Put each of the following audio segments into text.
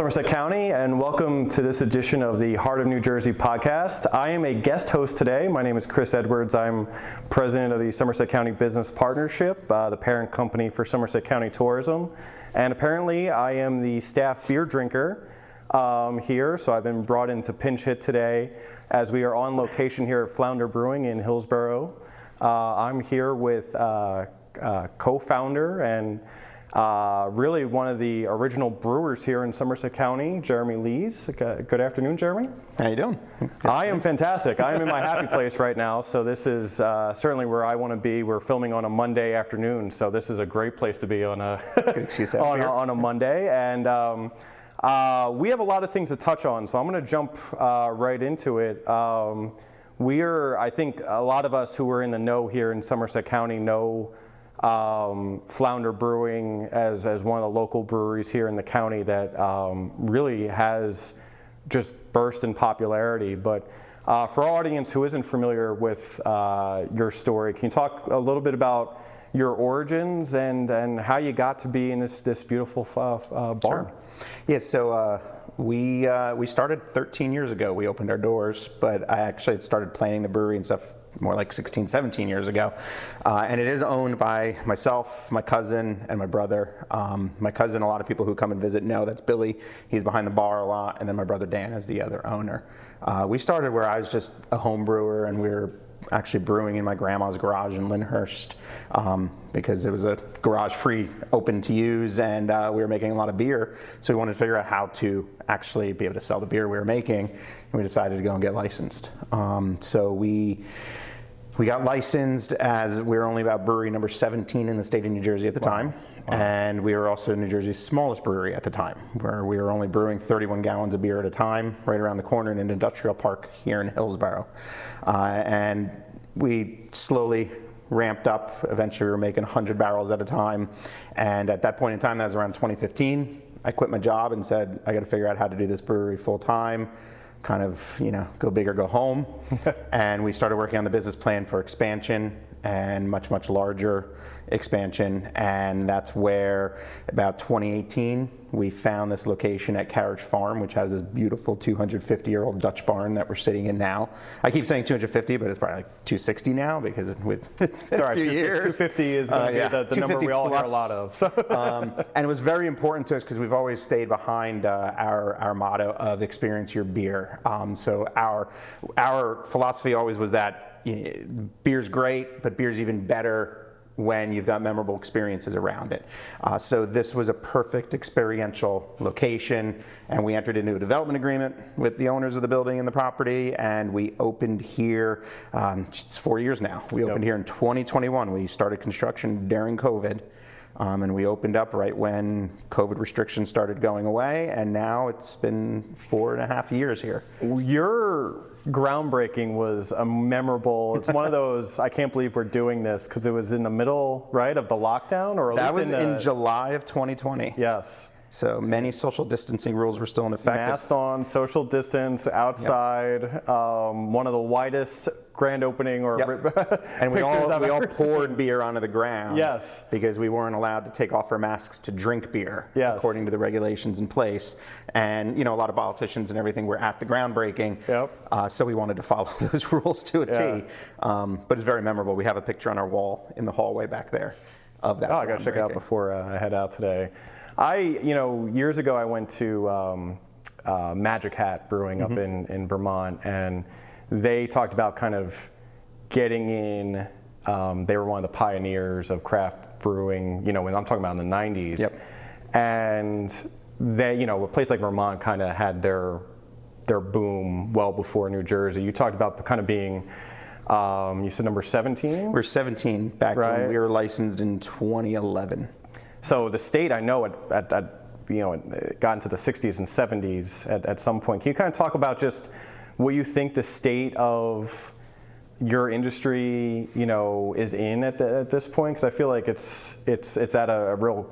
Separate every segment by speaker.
Speaker 1: Somerset County, and welcome to this edition of the Heart of New Jersey podcast. I am a guest host today. My name is Chris Edwards. I'm president of the Somerset County Business Partnership, the parent company for Somerset County Tourism. And apparently I am the staff beer drinker here, so I've been brought in to pinch hit today as we are on location here at Flounder Brewing in Hillsborough. I'm here with co-founder and really one of the original brewers here in Somerset County, Jeremy Lees. Good afternoon, Jeremy.
Speaker 2: How you doing?
Speaker 1: I am fantastic. I am in my happy place right now, so this is certainly where I want to be. We're filming on a Monday afternoon, so this is a great place to be on a on a Monday. And we have a lot of things to touch on, so I'm going to jump right into it. I think a lot of us who are in the know here in Somerset County know Flounder Brewing as one of the local breweries here in the county that really has just burst in popularity. But for our audience who isn't familiar with your story, can you talk a little bit about your origins and how you got to be in this beautiful barn?
Speaker 2: Sure. Yeah, so we started 13 years ago. We opened our doors, but I actually had started planning the brewery and stuff more like 16, 17 years ago. And it is owned by myself, my cousin, and my brother. My cousin, a lot of people who come and visit know that's Billy. He's behind the bar a lot. And then my brother Dan is the other owner. We started where I was just a home brewer, and we were actually brewing in my grandma's garage in Lyndhurst because it was a garage free, open to use, and we were making a lot of beer. So we wanted to figure out how to actually be able to sell the beer we were making, and we decided to go and get licensed. So we got licensed as we were only about brewery number 17 in the state of New Jersey at the time. Wow. And we were also New Jersey's smallest brewery at the time, where we were only brewing 31 gallons of beer at a time, right around the corner in an industrial park here in Hillsborough. And we slowly ramped up. Eventually we were making 100 barrels at a time. And at that point in time, that was around 2015, I quit my job and said, I got to figure out how to do this brewery full time. Kind of, go big or go home. And we started working on the business plan for expansion and much, much larger expansion. And that's where about 2018, we found this location at Carriage Farm, which has this beautiful 250-year-old Dutch barn that we're sitting in now. I keep saying 250, but it's probably like 260 now because it's been a few years.
Speaker 1: 250 is going to be the number we all hear a lot of.
Speaker 2: And it was very important to us because we've always stayed behind our motto of experience your beer. So our philosophy always was that beer's great, but beer's even better when you've got memorable experiences around it. So this was a perfect experiential location, and we entered into a development agreement with the owners of the building and the property, and we opened here, it's 4 years now. We opened here in 2021. We started construction during COVID. And we opened up right when COVID restrictions started going away, and now it's been 4.5 years here.
Speaker 1: Your groundbreaking was a memorable, it's one of those, I can't believe we're doing this, because it was in the middle, right, of the lockdown? Or
Speaker 2: that was in July of 2020.
Speaker 1: Yes.
Speaker 2: So many social distancing rules were still in effect.
Speaker 1: Masks on, social distance, outside, one of the widest grand opening or
Speaker 2: and we all poured beer onto the ground.
Speaker 1: Yes.
Speaker 2: Because we weren't allowed to take off our masks to drink beer, according to the regulations in place. And a lot of politicians and everything were at the groundbreaking. So we wanted to follow those rules to a T. But it's very memorable. We have a picture on our wall in the hallway back there of that.
Speaker 1: Oh, I got to check it out before I head out today. Years ago I went to Magic Hat Brewing up in Vermont, and they talked about kind of getting in, they were one of the pioneers of craft brewing, when I'm talking about in the 90s. And they, a place like Vermont kind of had their boom well before New Jersey. You talked about kind of being, you said number 17?
Speaker 2: We're 17 back when we were licensed in 2011.
Speaker 1: So the state, I know, it got into the 60s and 70s at some point. Can you kind of talk about just what you think the state of your industry, is in at this point? Because I feel like it's at a real,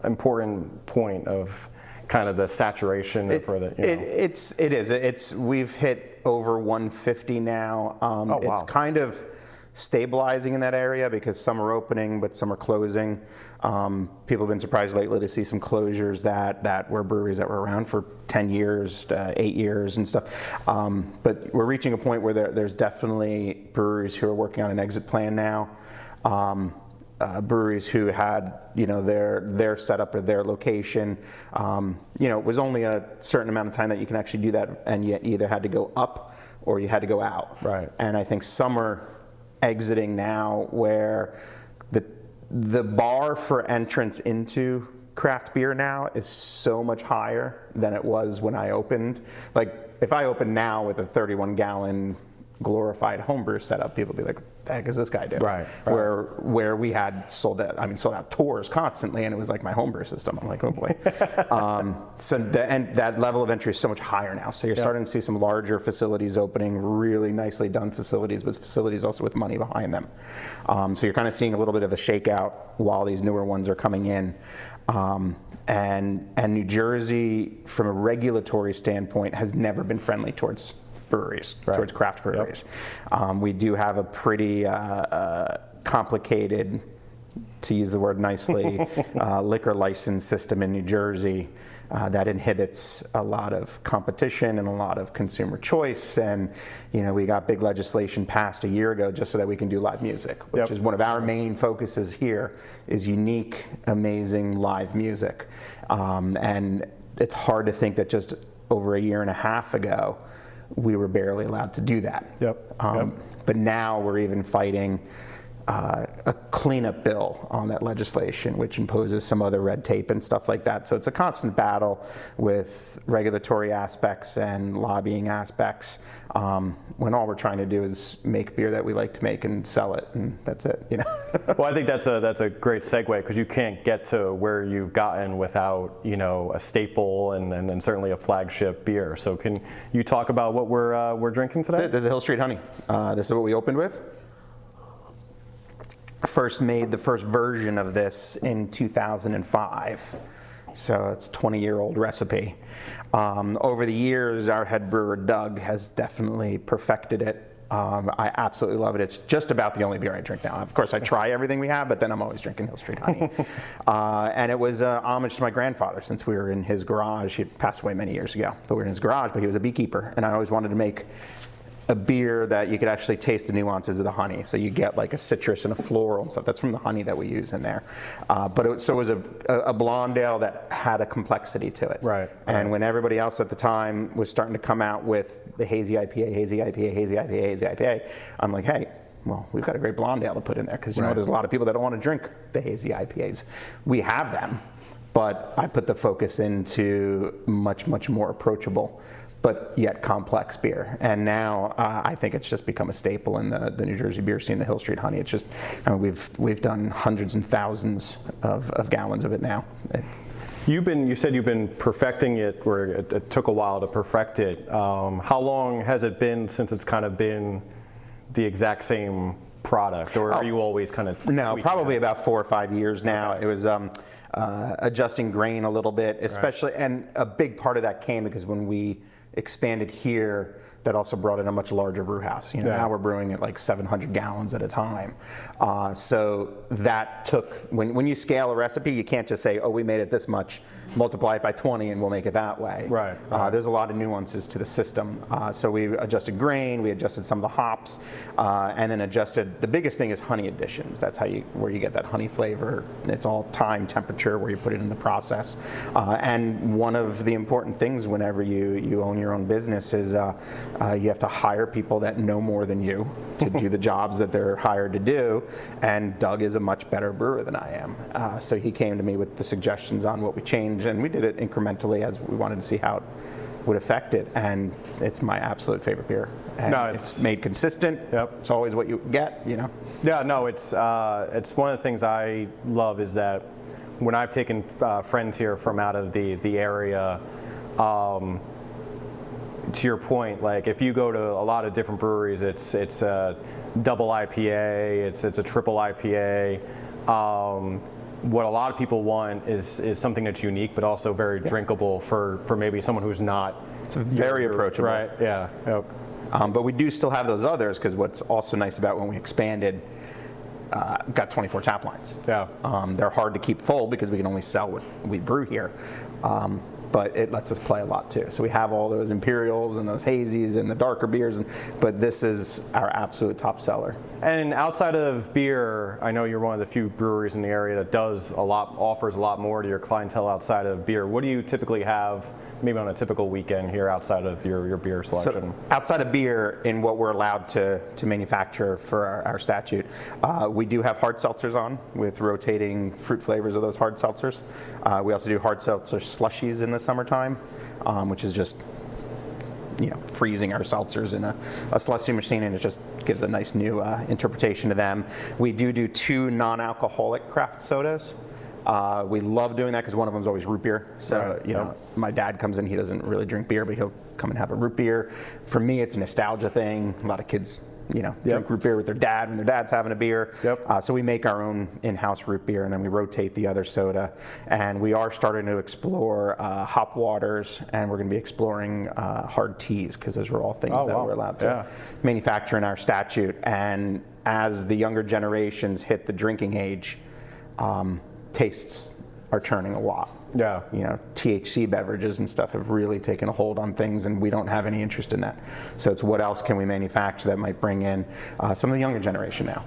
Speaker 1: important point of kind of the saturation for the.
Speaker 2: It is. We've hit over 150 now.
Speaker 1: Oh, wow.
Speaker 2: It's kind of stabilizing in that area because some are opening, but some are closing. People have been surprised lately to see some closures that were breweries that were around for 10 years, 8 years and stuff. But we're reaching a point where there's definitely breweries who are working on an exit plan now. Breweries who had, their setup or their location, it was only a certain amount of time that you can actually do that, and you either had to go up or you had to go out.
Speaker 1: Right.
Speaker 2: And I think some are exiting now where the bar for entrance into craft beer now is so much higher than it was when I opened. Like, if I open now with a 31-gallon glorified homebrew setup, people would be like, what the heck is this guy doing?
Speaker 1: Right.
Speaker 2: Where we had sold out tours constantly, and it was like my homebrew system. I'm like, oh boy. And that level of entry is so much higher now. So you're starting to see some larger facilities opening, really nicely done facilities, but facilities also with money behind them. So you're kind of seeing a little bit of a shakeout while these newer ones are coming in. And New Jersey, from a regulatory standpoint, has never been friendly towards breweries, towards craft breweries. Yep. We do have a pretty complicated, to use the word nicely, liquor license system in New Jersey that inhibits a lot of competition and a lot of consumer choice. And we got big legislation passed a year ago just so that we can do live music, which is one of our main focuses here, is unique, amazing live music. And it's hard to think that just over a year and a half ago, we were barely allowed to do that. But now we're even fighting a cleanup bill on that legislation, which imposes some other red tape and stuff like that. So it's a constant battle with regulatory aspects and lobbying aspects, when all we're trying to do is make beer that we like to make and sell it, and that's it.
Speaker 1: Well, I think that's a great segue, because you can't get to where you've gotten without a staple and certainly a flagship beer. So can you talk about what we're drinking today?
Speaker 2: This is a Hill Street Honey. This is what we opened with. First made the first version of this in 2005. So it's a 20-year-old recipe. Over the years, our head brewer, Doug, has definitely perfected it. I absolutely love it. It's just about the only beer I drink now. Of course, I try everything we have, but then I'm always drinking Hill Street Honey. And it was homage to my grandfather, since we were in his garage. He passed away many years ago, but we were in his garage, but he was a beekeeper. And I always wanted to make a beer that you could actually taste the nuances of the honey. So you get like a citrus and a floral and stuff. That's from the honey that we use in there. But it was a blonde ale that had a complexity to it.
Speaker 1: Right.
Speaker 2: And when everybody else at the time was starting to come out with the hazy IPA, hazy IPA, hazy IPA, hazy IPA, I'm like, hey, well, we've got a great blonde ale to put in there, because there's a lot of people that don't want to drink the hazy IPAs. We have them, but I put the focus into much, much more approachable but yet complex beer. And now I think it's just become a staple in the New Jersey beer scene, the Hill Street Honey. It's just, we've done hundreds and thousands of gallons of it now.
Speaker 1: You said you've been perfecting it, or it took a while to perfect it. How long has it been since it's kind of been the exact same product, or are you always kind of
Speaker 2: No, probably about 4 or 5 years now. Okay. It was adjusting grain a little bit, especially, and a big part of that came because when we expanded here, that also brought in a much larger brew house. Now we're brewing at like 700 gallons at a time. So that took, when you scale a recipe, you can't just say, oh, we made it this much, multiply it by 20 and we'll make it that way.
Speaker 1: Right.
Speaker 2: There's a lot of nuances to the system. So we adjusted grain, we adjusted some of the hops, and then adjusted, the biggest thing is honey additions. That's where you get that honey flavor. It's all time, temperature, where you put it in the process. And one of the important things whenever you own your own business is you have to hire people that know more than you to do the jobs that they're hired to do. And Doug is a much better brewer than I am. So he came to me with the suggestions on what we changed, and we did it incrementally as we wanted to see how it would affect it. And it's my absolute favorite beer. And it's made consistent.
Speaker 1: Yep.
Speaker 2: It's always what you get,
Speaker 1: Yeah, no, it's one of the things I love is that when I've taken friends here from out of the area, to your point, like if you go to a lot of different breweries, it's a double IPA, it's a triple IPA. What a lot of people want is something that's unique, but also very drinkable for maybe someone who's not.
Speaker 2: It's very approachable.
Speaker 1: Right. Yeah. Yep.
Speaker 2: But we do still have those others, because what's also nice about when we expanded, got 24 tap lines.
Speaker 1: Yeah.
Speaker 2: They're hard to keep full because we can only sell what we brew here. But it lets us play a lot too. So we have all those imperials and those hazies and the darker beers, but this is our absolute top seller.
Speaker 1: And outside of beer, I know you're one of the few breweries in the area that offers a lot more to your clientele outside of beer. What do you typically have, maybe on a typical weekend here, outside of your beer selection?
Speaker 2: So outside of beer, in what we're allowed to manufacture for our statute, we do have hard seltzers on with rotating fruit flavors of those hard seltzers. We also do hard seltzer slushies in the summertime, which is just freezing our seltzers in a slushy machine, and it just gives a nice new interpretation to them. We do 2 non-alcoholic craft sodas. We love doing that because one of them is always root beer. So, right. My dad comes in, he doesn't really drink beer, but he'll come and have a root beer. For me, it's a nostalgia thing. A lot of kids, drink root beer with their dad when their dad's having a beer.
Speaker 1: Yep.
Speaker 2: So we make our own in-house root beer, and then we rotate the other soda. And we are starting to explore hop waters, and we're going to be exploring hard teas, because those are all things that we're allowed to manufacture in our statute. And as the younger generations hit the drinking age, tastes are turning a lot.
Speaker 1: Yeah.
Speaker 2: THC beverages and stuff have really taken a hold on things, and we don't have any interest in that. So it's what else can we manufacture that might bring in some of the younger generation now,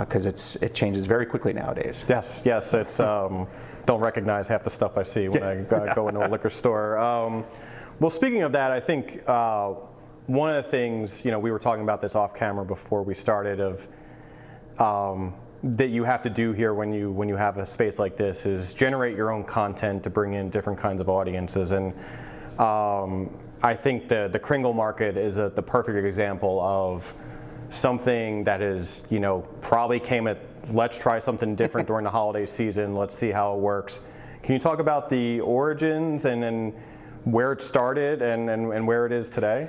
Speaker 2: because it changes very quickly nowadays.
Speaker 1: Yes. It's don't recognize half the stuff I see when I go into a liquor store. Well, speaking of that, I think one of the things, we were talking about this off camera before we started, that you have to do here when you have a space like this is generate your own content to bring in different kinds of audiences. And I think the Kringle Market is the perfect example of something that is, probably came at, let's try something different during the holiday season, let's see how it works. Can you talk about the origins and where it started and where it is today?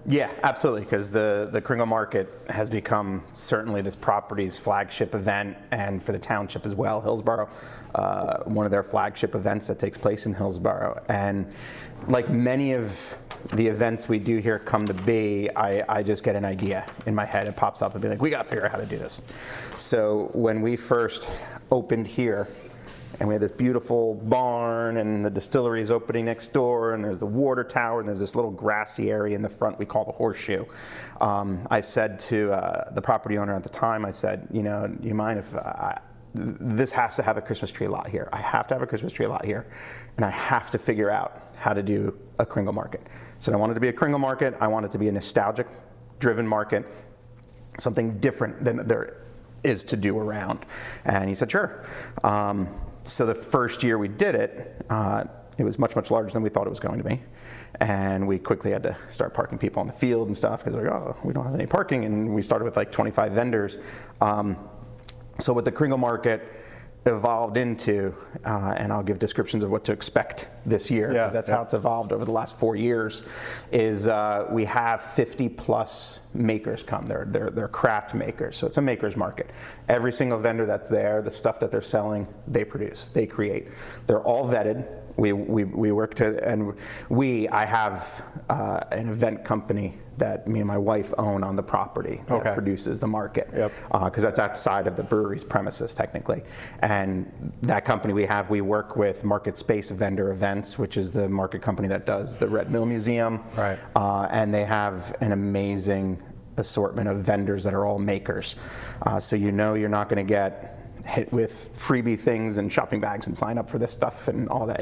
Speaker 2: Yeah, absolutely, because the Kringle Market has become certainly this property's flagship event, and for the township as well, Hillsborough, one of their flagship events that takes place in Hillsborough. And like many of the events we do here come to be, I just get an idea in my head. It pops up and be like, we got to figure out how to do this. So when we first opened here, and we had this beautiful barn, and the distillery is opening next door, and there's the water tower, and there's this little grassy area in the front we call the horseshoe. I said to the property owner at the time, I said, you mind if this has to have a Christmas tree lot here. I have to have a Christmas tree lot here, and I have to figure out how to do a Kringle Market. So I wanted to be a Kringle Market. I wanted to be a nostalgic-driven market, something different than there is to do around. And he said, sure. So the first year we did it, it was much, much larger than we thought it was going to be. And we quickly had to start parking people on the field and stuff, because we don't have any parking. And we started with like 25 vendors. So what the Kringle Market evolved into, and I'll give descriptions of what to expect this year, because that's how it's evolved over the last 4 years, is we have 50 plus makers come. They're craft makers, so it's a maker's market. Every single vendor that's there, the stuff that they're selling, they produce, they create. They're all vetted. We work to, and I have an event company that me and my wife own on the property that produces the market, because that's outside of the brewery's premises technically. And that company we work with Market Space Vendor Events, which is the market company that does the Red Mill Museum, and they have an amazing assortment of vendors that are all makers. So you're not going to get hit with freebie things and shopping bags and sign up for this stuff and all that.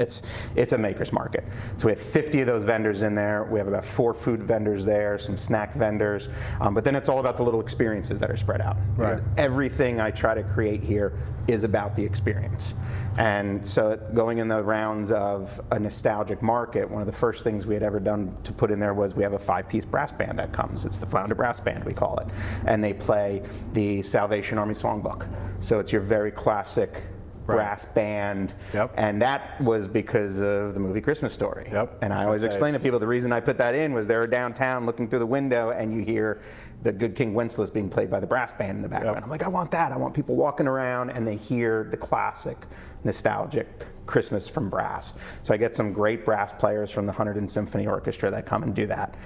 Speaker 2: It's a maker's market. So we have 50 of those vendors in there. We have about 4 food vendors there, some snack vendors, but then it's all about the little experiences that are spread out. Right. Everything I try to create here is about the experience. And so going in the rounds of a nostalgic market, one of the first things we had ever done to put in there was we have a 5-piece brass band that comes. It's the Flounder Brass Band, we call it. And they play the Salvation Army Songbook. So it's your very classic brass band, and that was because of the movie Christmas Story. And I always explain to people the reason I put that in was they're downtown looking through the window and you hear the Good King Wenceslas being played by the brass band in the background. I'm like, I want that. I want people walking around and they hear the classic, nostalgic Christmas from brass. So I get some great brass players from the Hunterdon Symphony Orchestra that come and do that.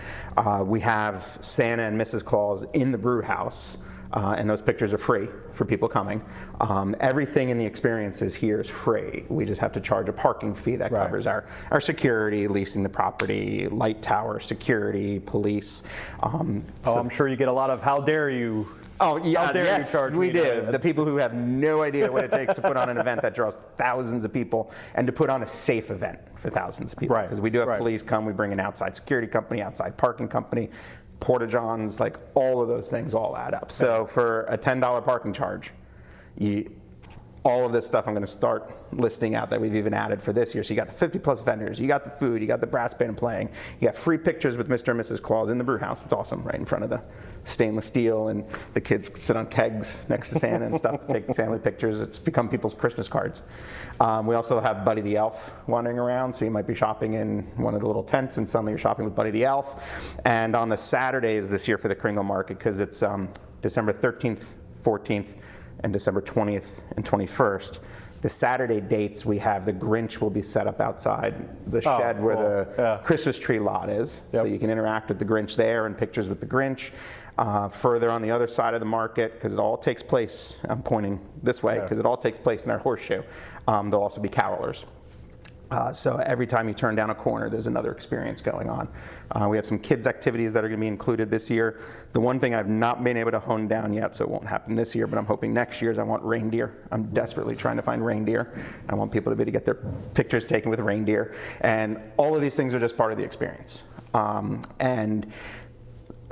Speaker 2: We have Santa and Mrs. Claus in the brew house. And those pictures are free for people coming. Everything in the experiences here is free. We just have to charge a parking fee that covers our security, leasing the property, light tower, security, police.
Speaker 1: I'm sure you get a lot of "How dare you!"
Speaker 2: Oh, yeah, yes, we did. The people who have no idea what it takes to put on an event that draws thousands of people and to put on a safe event for thousands of people. Because we do have police come, we bring an outside security company, outside parking company, porta-johns, like all of those things all add up. So for a $10 parking charge, all of this stuff I'm going to start listing out that we've even added for this year. So you got the 50 plus vendors, you got the food, you got the brass band playing, you got free pictures with Mr. and Mrs. Claus in the brew house. It's awesome, right in front of the stainless steel, and the kids sit on kegs next to Santa and stuff to take family pictures. It's become people's Christmas cards. We also have Buddy the Elf wandering around, so you might be shopping in one of the little tents and suddenly you're shopping with Buddy the Elf. And on the Saturdays this year for the Kringle Market, because it's December 13th, 14th, and December 20th and 21st. The Saturday dates, we have the Grinch will be set up outside the shed where the Christmas tree lot is. So you can interact with the Grinch there and pictures with the Grinch. Further on the other side of the market, because it all takes place, I'm pointing this way, because it all takes place in our horseshoe. There'll also be carolers. So every time you turn down a corner, there's another experience going on. We have some kids' activities that are going to be included this year. The one thing I've not been able to hone down yet, so it won't happen this year, but I'm hoping next year, is I want reindeer. I'm desperately trying to find reindeer. I want people to be able to get their pictures taken with reindeer. And all of these things are just part of the experience. And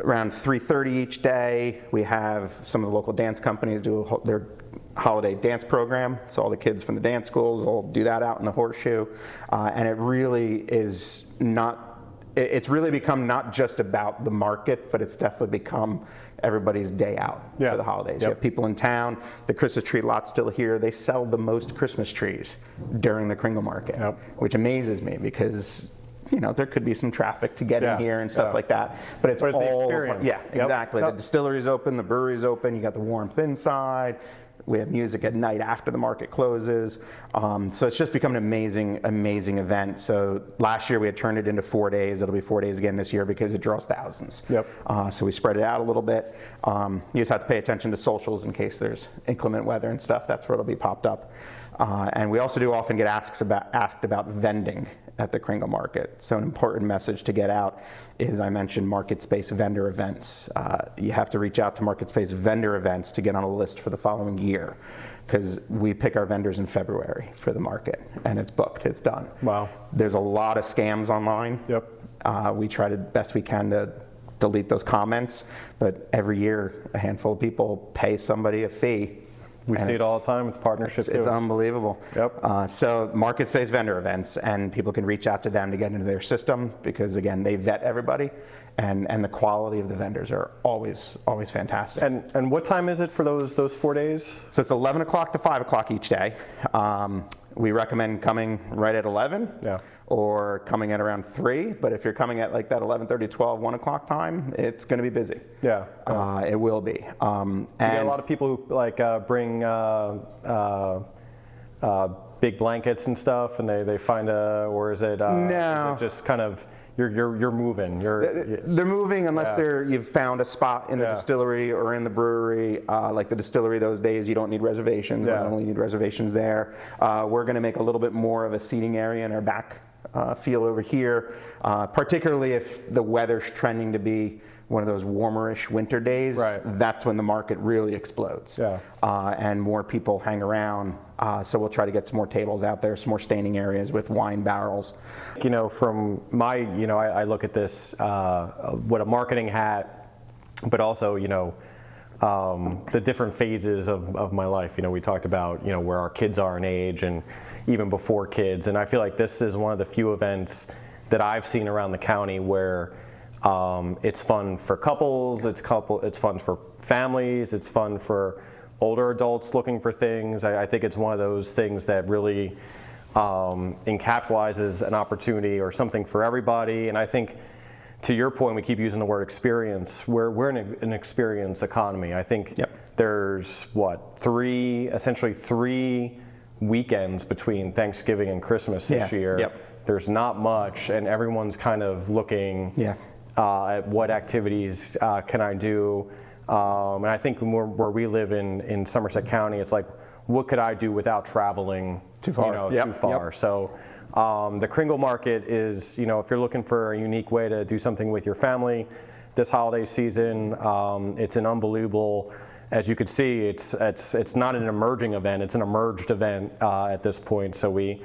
Speaker 2: around 3:30 each day, we have some of the local dance companies do their holiday dance program. So all the kids from the dance schools will do that out in the horseshoe. And it really is it's really become not just about the market, but it's definitely become everybody's day out for the holidays. You have people in town, the Christmas tree lot's still here. They sell the most Christmas trees during the Kringle Market, which amazes me because there could be some traffic to get in here and stuff like that. But it's all
Speaker 1: the experience.
Speaker 2: Yeah, exactly. The distillery's open, the brewery's open, you got the warmth inside. We have music at night after the market closes. So it's just become an amazing, amazing event. So last year we had turned it into 4 days. It'll be 4 days again this year because it draws thousands. So we spread it out a little bit. You just have to pay attention to socials in case there's inclement weather and stuff. That's where it'll be popped up. And we also do often get asked about vending at the Kringle Market. So an important message to get out is, I mentioned market space vendor events. You have to reach out to market space vendor events to get on a list for the following year, because we pick our vendors in February for the market and it's booked, it's done.
Speaker 1: Wow.
Speaker 2: There's a lot of scams online. We try to best we can to delete those comments, but every year a handful of people pay somebody a fee.
Speaker 1: We see it all the time with partnerships.
Speaker 2: It's unbelievable. So market space vendor events, and people can reach out to them to get into their system because, again, they vet everybody, and the quality of the vendors are always fantastic.
Speaker 1: And what time is it for those 4 days?
Speaker 2: So it's 11 o'clock to 5 o'clock each day. We recommend coming right at 11 or coming at around 3. But if you're coming at like that 11:30, 12, 1 o'clock time, it's going to be busy. It will be. And
Speaker 1: you get a lot of people who bring big blankets and stuff, and they find or is it,
Speaker 2: no.
Speaker 1: Is it just kind of you're moving?
Speaker 2: They're moving unless you've found a spot in the distillery or in the brewery. Like the distillery those days, you don't need reservations. We only need reservations there. We're going to make a little bit more of a seating area in our back field over here, particularly if the weather's trending to be one of those warmerish winter days. That's when the market really explodes. And more people hang around. So we'll try to get some more tables out there, some more standing areas with wine barrels.
Speaker 1: From my, I look at this, what a marketing hat, but also, the different phases of my life. We talked about, where our kids are in age and even before kids. And I feel like this is one of the few events that I've seen around the county where it's fun for couples, it's fun for families, it's fun for older adults looking for things. I think it's one of those things that really encapsulates an opportunity or something for everybody. And I think, to your point, we keep using the word experience. We're in an experience economy. I think there's essentially three weekends between Thanksgiving and Christmas this year. There's not much, and everyone's kind of looking at what activities can I do. And I think where we live in Somerset County, it's like, what could I do without traveling too far? So the Kringle Market is, if you're looking for a unique way to do something with your family this holiday season, it's an unbelievable, as you could see, it's not an emerging event, it's an emerged event at this point. So we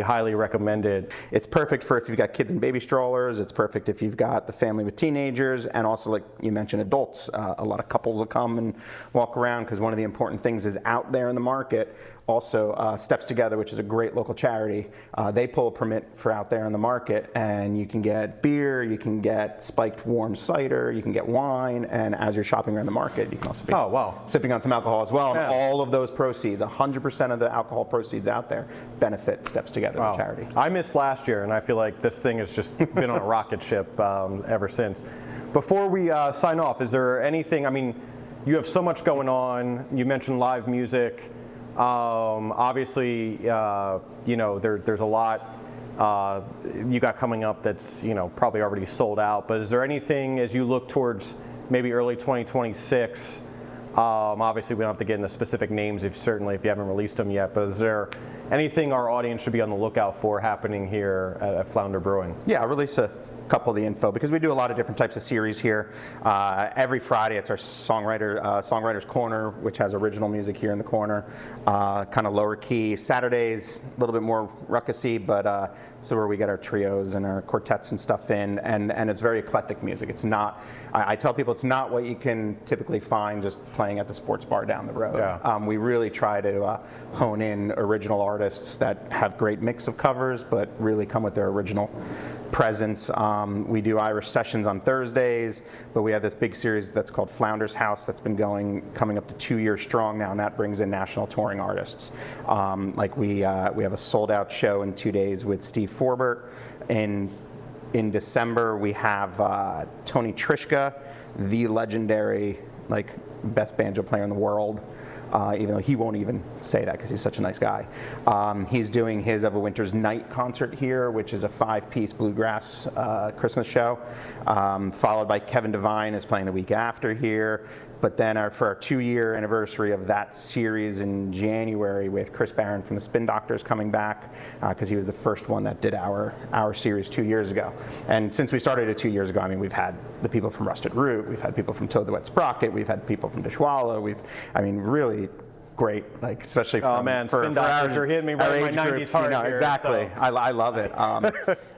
Speaker 1: highly recommend it.
Speaker 2: It's perfect for if you've got kids in baby strollers. It's perfect if you've got the family with teenagers, and also, like you mentioned, adults. A lot of couples will come and walk around, because one of the important things is out there in the market. Also, Steps Together, which is a great local charity, they pull a permit for out there in the market, and you can get beer, you can get spiked warm cider, you can get wine, and as you're shopping around the market, you can also be sipping on some alcohol as well. And all of those proceeds, 100% of the alcohol proceeds out there, benefit Steps Together, the charity.
Speaker 1: I missed last year, and I feel like this thing has just been on a rocket ship ever since. Before we sign off, is there anything, you have so much going on. You mentioned live music. Obviously, there's a lot you got coming up that's, probably already sold out. But is there anything, as you look towards maybe early 2026, obviously we don't have to get into specific names if you haven't released them yet, but is there anything our audience should be on the lookout for happening here at Flounder Brewing?
Speaker 2: Yeah, I'll release a couple of the info, because we do a lot of different types of series here. Every Friday it's our Songwriters Corner, which has original music here in the corner, kind of lower key. Saturdays, a little bit more ruckusy, but so where we get our trios and our quartets and stuff in, and it's very eclectic music. It's not, I tell people, it's not what you can typically find just playing at the sports bar down the road. We really try to hone in original artists that have great mix of covers, but really come with their original presence. We do Irish sessions on Thursdays, but we have this big series that's called Flounder's House that's been coming up to 2 years strong now, and that brings in national touring artists. We have a sold out show in 2 days with Steve Forbert. In December, we have Tony Trischka, the legendary, best banjo player in the world. Even though he won't even say that because he's such a nice guy. He's doing his Of a Winter's Night concert here, which is a 5-piece bluegrass Christmas show, followed by Kevin Devine is playing the week after here. But then for our 2-year anniversary of that series in January, we have Chris Barron from the Spin Doctors coming back, because he was the first one that did our series 2 years ago. And since we started it 2 years ago, we've had the people from Rusted Root, we've had people from Toad the Wet Sprocket, we've had people from Dishwalla, really great, especially from
Speaker 1: Spin Doctors are hitting me right in my 90s heart here,
Speaker 2: exactly. So. I love it.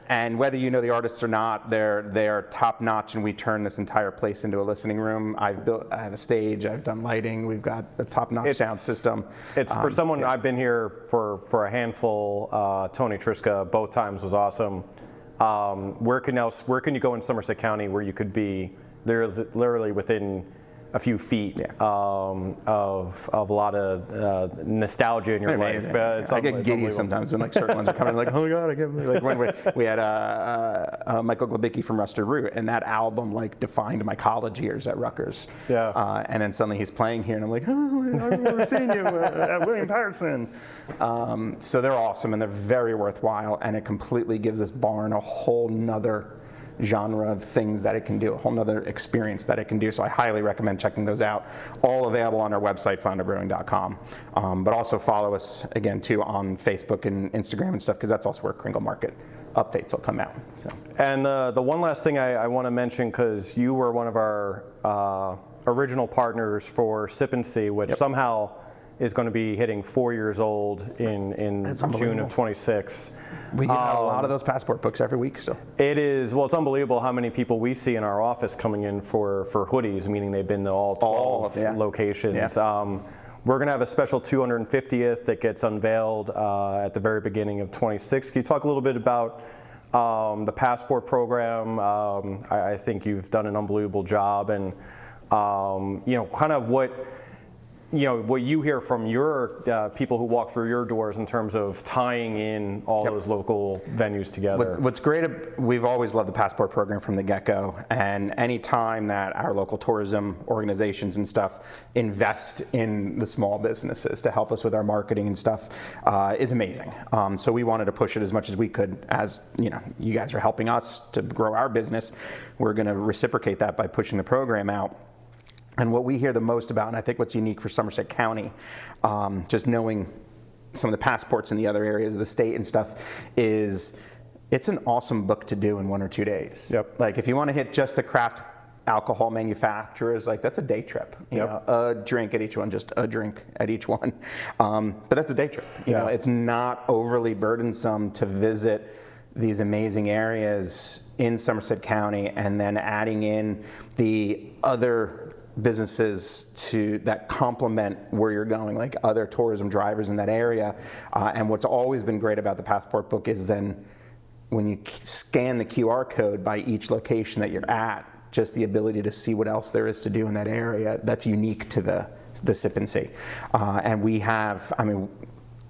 Speaker 2: And whether you know the artists or not, they're top notch, and we turn this entire place into a listening room. I have a stage, I've done lighting, we've got a top notch sound system.
Speaker 1: It's for someone, I've been here for a handful. Tony Trischka both times was awesome. Where can you go in Somerset County where you could be literally within a few feet of a lot of nostalgia in your life?
Speaker 2: I get giddy sometimes when certain ones are coming. Oh my God, I can't believe. When we had Michael Glebicki from Rusted Root, and that album defined my college years at Rutgers. And then suddenly he's playing here, and I'm like, oh, I've never seen you at William Patterson. So they're awesome, and they're very worthwhile, and it completely gives this barn a whole nother genre of things that it can do, a whole nother experience that it can do. So I highly recommend checking those out. All available on our website, flounderbrewing.com. But also follow us again too on Facebook and Instagram and stuff, because that's also where Kringle Market updates will come out. So.
Speaker 1: And the one last thing I want to mention, because you were one of our original partners for Sip and See, which somehow is going to be hitting 4 years old in June of 26.
Speaker 2: We get a lot of those passport books every week still.
Speaker 1: It is, it's unbelievable how many people we see in our office coming in for hoodies, meaning they've been to all 12 locations. We're going to have a special 250th that gets unveiled at the very beginning of 26. Can you talk a little bit about the passport program? I think you've done an unbelievable job, and kind of what what you hear from your people who walk through your doors in terms of tying in all those local venues together.
Speaker 2: What's great, we've always loved the Passport program from the get-go, and any time that our local tourism organizations and stuff invest in the small businesses to help us with our marketing and stuff is amazing. So we wanted to push it as much as we could. As you guys are helping us to grow our business, we're going to reciprocate that by pushing the program out. And what we hear the most about, and I think what's unique for Somerset County, just knowing some of the passports in the other areas of the state and stuff, is it's an awesome book to do in 1 or 2 days.
Speaker 1: Yep.
Speaker 2: Like if you want to hit just the craft alcohol manufacturers, like that's a day trip. You know, a drink at each one, just a drink at each one. But that's a day trip. You know, it's not overly burdensome to visit these amazing areas in Somerset County and then adding in the other businesses that complement where you're going, like other tourism drivers in that area. And what's always been great about the Passport book is then when you scan the QR code by each location that you're at, just the ability to see what else there is to do in that area that's unique to the Sip and See. And we have, I mean,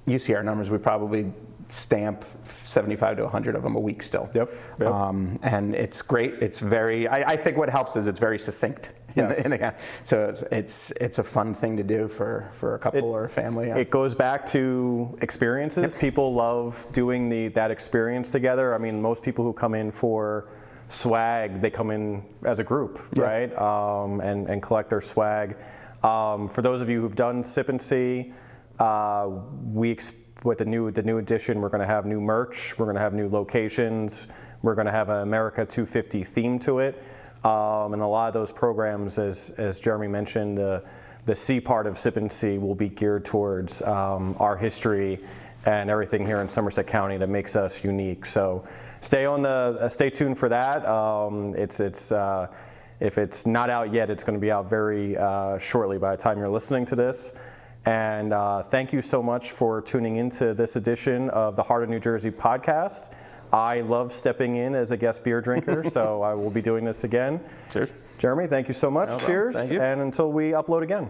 Speaker 2: you see our numbers, we probably stamp 75 to 100 of them a week still.
Speaker 1: Yep.
Speaker 2: And it's great. It's very, I think what helps is it's very succinct. So it's a fun thing to do for a couple or a family.
Speaker 1: It goes back to experiences. People love doing that experience together. I mean, most people who come in for swag, they come in as a group, right? And collect their swag. For those of you who've done Sip and See, with the new edition, we're going to have new merch. We're going to have new locations. We're going to have an America 250 theme to it. And a lot of those programs, as Jeremy mentioned, the C part of Sip and See will be geared towards our history and everything here in Somerset County that makes us unique. So stay tuned for that. If it's not out yet, it's going to be out very shortly by the time you're listening to this. And thank you so much for tuning into this edition of the Heart of New Jersey podcast. I love stepping in as a guest beer drinker, so I will be doing this again.
Speaker 2: Cheers.
Speaker 1: Jeremy, thank you so much. Cheers.
Speaker 2: Thank you.
Speaker 1: And until we upload again.